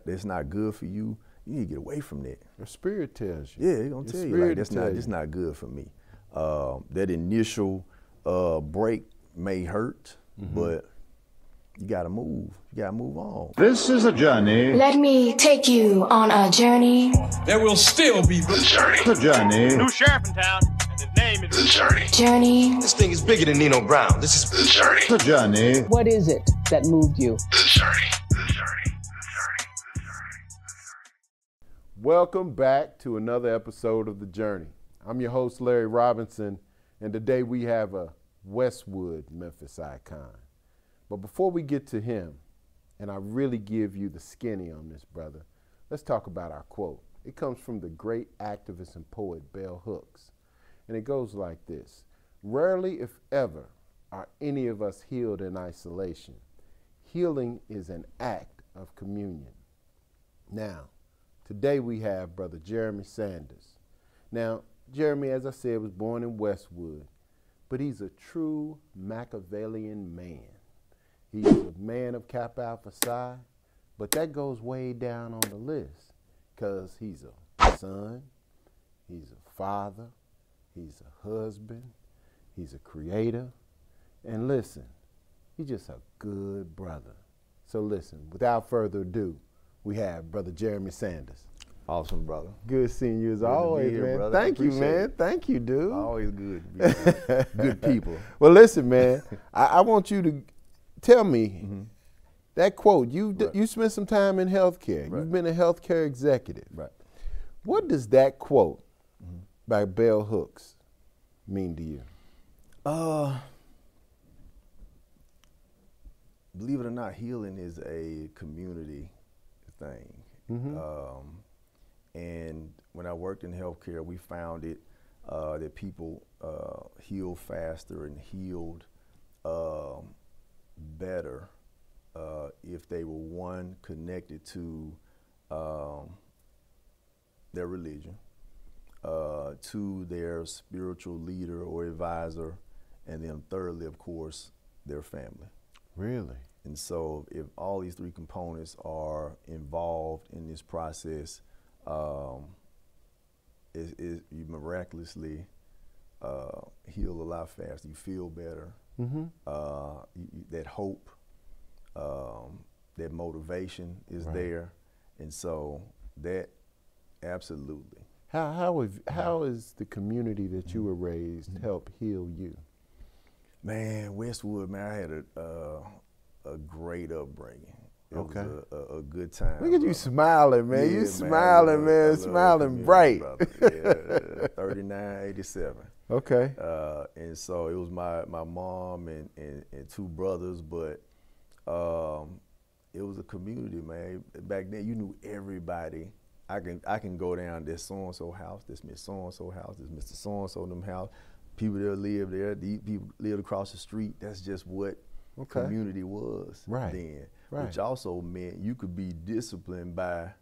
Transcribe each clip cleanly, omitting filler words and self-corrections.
that's not good for you, you need to get away from that. Your spirit tells you. Yeah, it's gonna tell you like that's not good for me. That initial break may hurt, but you gotta move. You gotta move on. This is a journey. Let me take you on a journey. There will still be the journey. The journey. New sheriff in town, and his name is The journey. Journey. This thing is bigger than Nino Brown. This is The journey. The journey. What is it that moved you? The journey. The journey. Welcome back to another episode of The Journey. I'm your host, Larry Robinson, and today we have a Westwood Memphis icon. But before we get to him, and I really give you the skinny on this, brother, let's talk about our quote. It comes from the great activist and poet Bell Hooks, and it goes like this: rarely, if ever, are any of us healed in isolation. Healing is an act of communion. Now, today we have Brother Jeremy Sanders. Now, Jeremy, as I said, was born in Westwood, but he's a true Machiavellian man. He's a man of Kappa Alpha Psi, but that goes way down on the list because he's a son, he's a father, he's a husband, he's a creator, and listen, he's just a good brother. So listen, without further ado, we have Brother Jeremy Sanders. Awesome, brother. Good seeing you as Good to be always, here, man. brother. Thank you, Appreciate man. it. Thank you, dude. Always good to be around good people. Well, listen, man. I want you to tell me that quote. You spent some time in healthcare. Right. You've been a healthcare executive. Right. What does that quote by Bell Hooks mean to you? Believe it or not, healing is a community thing. And when I worked in healthcare, we found it that people healed faster and healed better if they were, one, connected to their religion, two, their spiritual leader or advisor, and then thirdly, of course, their family. Really? And so if all these three components are involved in this process, you miraculously heal a lot faster. You feel better. That hope, that motivation is there. And so that absolutely. How is the community that you were raised help heal you? Man, Westwood, man, I had a great upbringing. It was a good time. Look at you smiling, man. Yeah, you smiling, man. Smiling bright. Yeah, 3987. Okay. And so it was my mom and two brothers, but it was a community, man. Back then, you knew everybody. I can go down this so-and-so house, this Miss so-and-so house, this Mr. so-and-so them house. People that live there, these people lived across the street. That's just what community was then. Right. Which also meant you could be disciplined by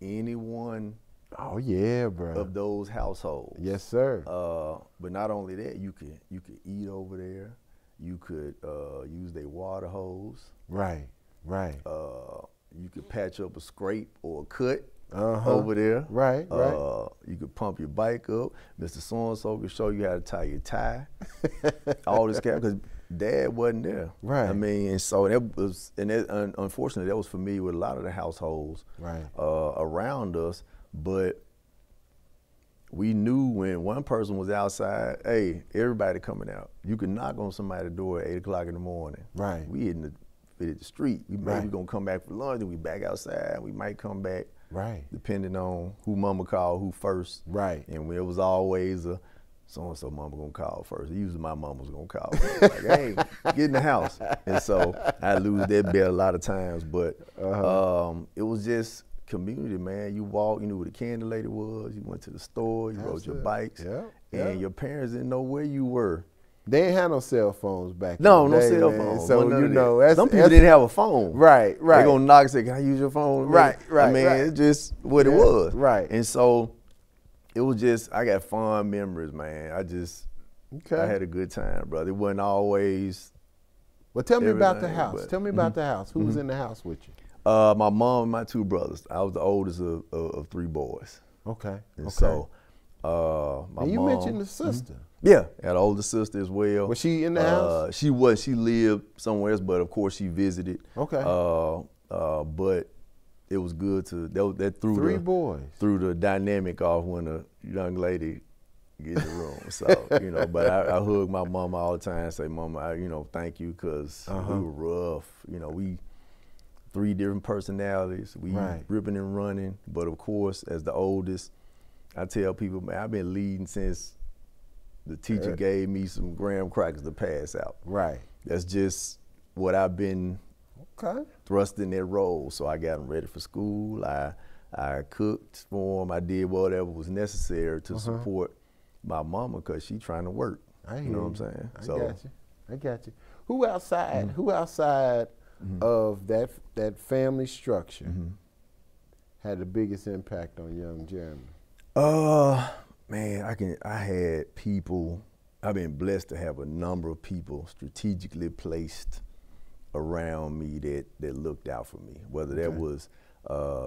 anyone of those households. Yes, sir. But not only that, you could eat over there. You could use their water hose. Right. You could patch up a scrape or a cut over there. Right. You could pump your bike up. Mr. So-and-so could show you how to tie your tie. All this kind, because Dad wasn't there. Right. I mean, and so that was, unfortunately, that was familiar with a lot of the households around us. But we knew when one person was outside, hey, everybody coming out. You could knock on somebody's door at 8 o'clock in the morning. Right. We in the street. We maybe gonna come back for lunch, and we back outside. We might come back. Right. Depending on who mama called who first. Right. And it was always a so-and-so mama gonna call first. Usually my mama was gonna call first. Like, hey, get in the house. And so I lose that bet a lot of times. But it was just community, man. You walk, you knew where the candy lady was. You went to the store, you rode your bikes. And your parents didn't know where you were. They ain't had no cell phones back then. No cell phones. So you know, some people didn't have a phone. Right. They gonna knock and say, "Can I use your phone?" Right. I mean, it's just what it was. Right. And so it was just, I got fond memories, man. I had a good time, brother. It wasn't always. Well, tell me about the house. Tell me about the house. Who was in the house with you? My mom and my two brothers. I was the oldest of three boys. Okay. And Okay. so, my and you mom, mentioned the sister. Yeah, I had an older sister as well. Was she in the house? She was. She lived somewhere else, but of course she visited. Okay. But it was good to that threw Three boys. threw the dynamic off when a young lady get in the room. So but I hug my mama all the time. Say, Mama, thank you, because we were rough. We 3 different personalities. We ripping and running. But of course, as the oldest, I tell people, man, I've been leading since the teacher gave me some graham crackers to pass out. Right. That's just what I've been thrust in that role. So I got them ready for school. I cooked for them. I did whatever was necessary to support my mama, because she trying to work. I hear you know what I'm saying? I got you. Who outside of that family structure had the biggest impact on young Jeremy? Man, I had people. I've been blessed to have a number of people strategically placed around me that looked out for me. Whether that was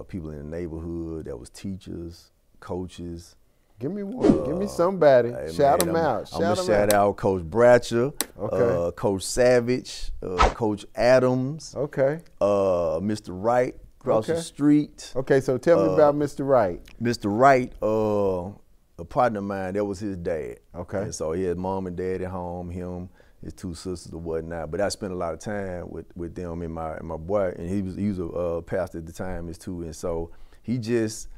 people in the neighborhood, that was teachers, coaches. Give me one. Give me somebody. Hey, shout man, them out. I'm gonna shout out Coach Bratcher, Coach Savage, Coach Adams, Mr. Wright across the street. Okay, so tell me about Mr. Wright. Mr. Wright, a partner of mine, that was his dad. Okay. And so he had mom and dad at home, him, his 2 sisters or whatnot. But I spent a lot of time with them and my boy, and he was a pastor at the time, his too. And so he just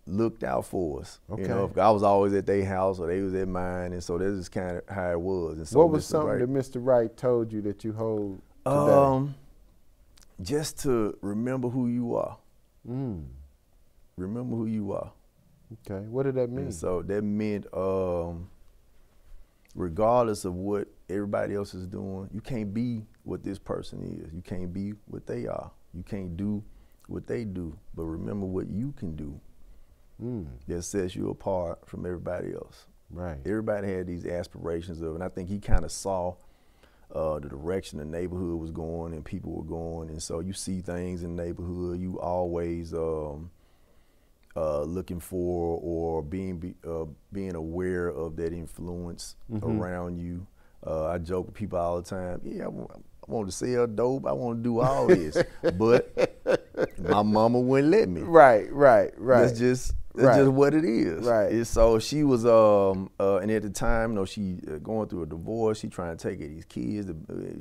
looked out for us. Okay. I was always at their house or they was at mine, and so that's just kind of how it was. And so what was something that Mr. Wright told you that you hold today? Just to remember who you are. Remember who you are. Okay, what did that mean? And so that meant regardless of what everybody else is doing, you can't be what this person is. You can't be what they are. You can't do what they do. But remember what you can do that sets you apart from everybody else. Right. Everybody had these aspirations of, and I think he kind of saw the direction the neighborhood was going and people were going. And so you see things in the neighborhood, you always looking for or being aware of that influence around you. I joke with people all the time, I want to sell dope, I want to do all this, but my mama wouldn't let me. Right. That's just what it is. Right. And so she was, and at the time, she going through a divorce. She trying to take care of these kids.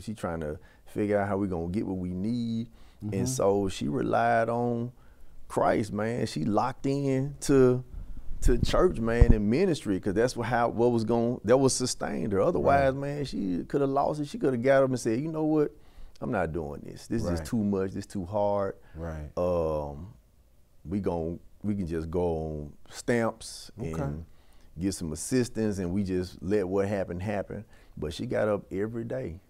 She trying to figure out how we gonna get what we need. And so she relied on Christ, man. She locked in to church, man, and ministry, because that's that was sustained her. Otherwise, man, she could have lost it. She could have got up and said, you know what, I'm not doing this. This is too much. This is too hard. Right. We can just go on stamps and get some assistance, and we just let what happened happen. But she got up every day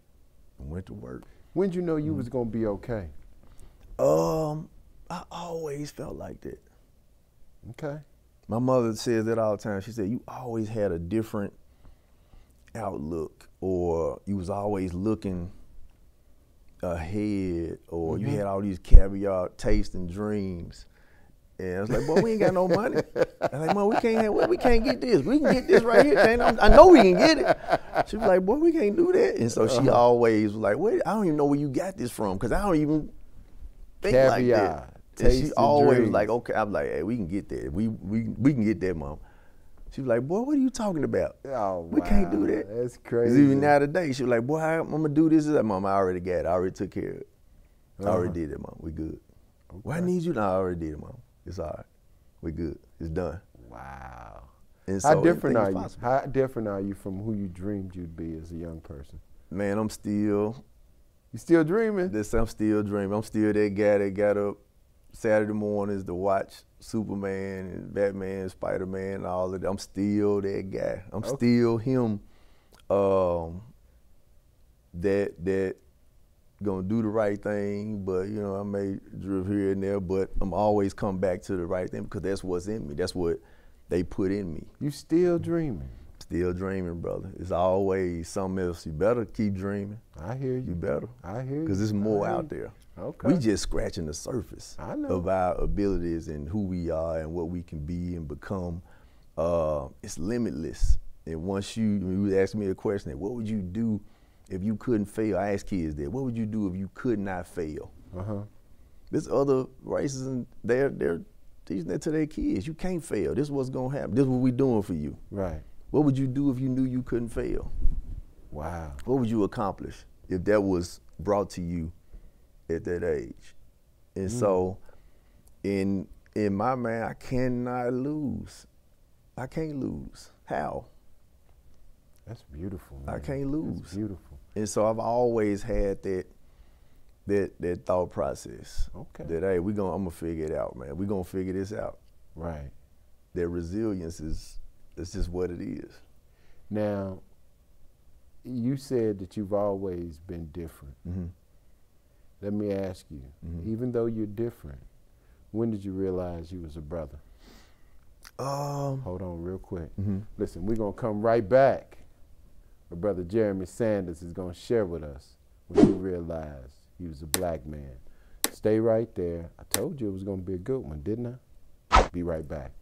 and went to work. When did you know you was gonna be okay? I always felt like that. Okay. My mother says that all the time. She said, you always had a different outlook, or you was always looking ahead, or you had all these caviar tastes and dreams. And I was like, boy, we ain't got no money. I was like, Mom, we can't get this. We can get this right here. I know we can get it. She was like, boy, we can't do that. And so she always was like, wait, I don't even know where you got this from, because I don't even think like that. And she always was like, okay. I'm like, hey, we can get that. We can get that, Mom. She was like, boy, what are you talking about? Oh, we can't do that. That's crazy. Even now today, she was like, boy, I'm going to do this. Like, Mom, I already got it. I already took care of it. I already did it, Mom. We good. Okay. Well, I need you. No, I already did it, Mom. It's all right. We good. It's done. Wow. And How different are you? How different are you from who you dreamed you'd be as a young person? Man, I'm still. You still dreaming? I'm still dreaming. I'm still that guy that got up Saturday mornings to watch Superman and Batman, Spider-Man, and all of that. I'm still that guy. I'm still him. That gonna do the right thing, but I may drift here and there, but I'm always come back to the right thing, because that's what's in me. That's what they put in me. You still dreaming? Still dreaming, brother. It's always something else. You better keep dreaming. I hear you. You better. I hear you. Because there's more I hear out you. there. Okay. We just scratching the surface I know. of our abilities and who we are and what we can be and become. It's limitless. And once you ask me a question, what would you do if you couldn't fail? I ask kids that. What would you do if you could not fail? There's other races and they're teaching that to their kids. You can't fail. This is what's gonna happen. This is what we're doing for you. Right. What would you do if you knew you couldn't fail? Wow. What would you accomplish if that was brought to you at that age? And so in my mind, I cannot lose. I can't lose. How? That's beautiful, man. I can't lose. That's beautiful. And so I've always had that thought process. Okay. That hey, I'm gonna figure it out, man. We're gonna figure this out. Right. That resilience is just what it is. Now, you said that you've always been different. Let me ask you, even though you're different, when did you realize you was a brother? Hold on real quick. Listen, we're going to come right back. My brother Jeremy Sanders is going to share with us when he realized he was a black man. Stay right there. I told you it was going to be a good one, didn't I? Be right back.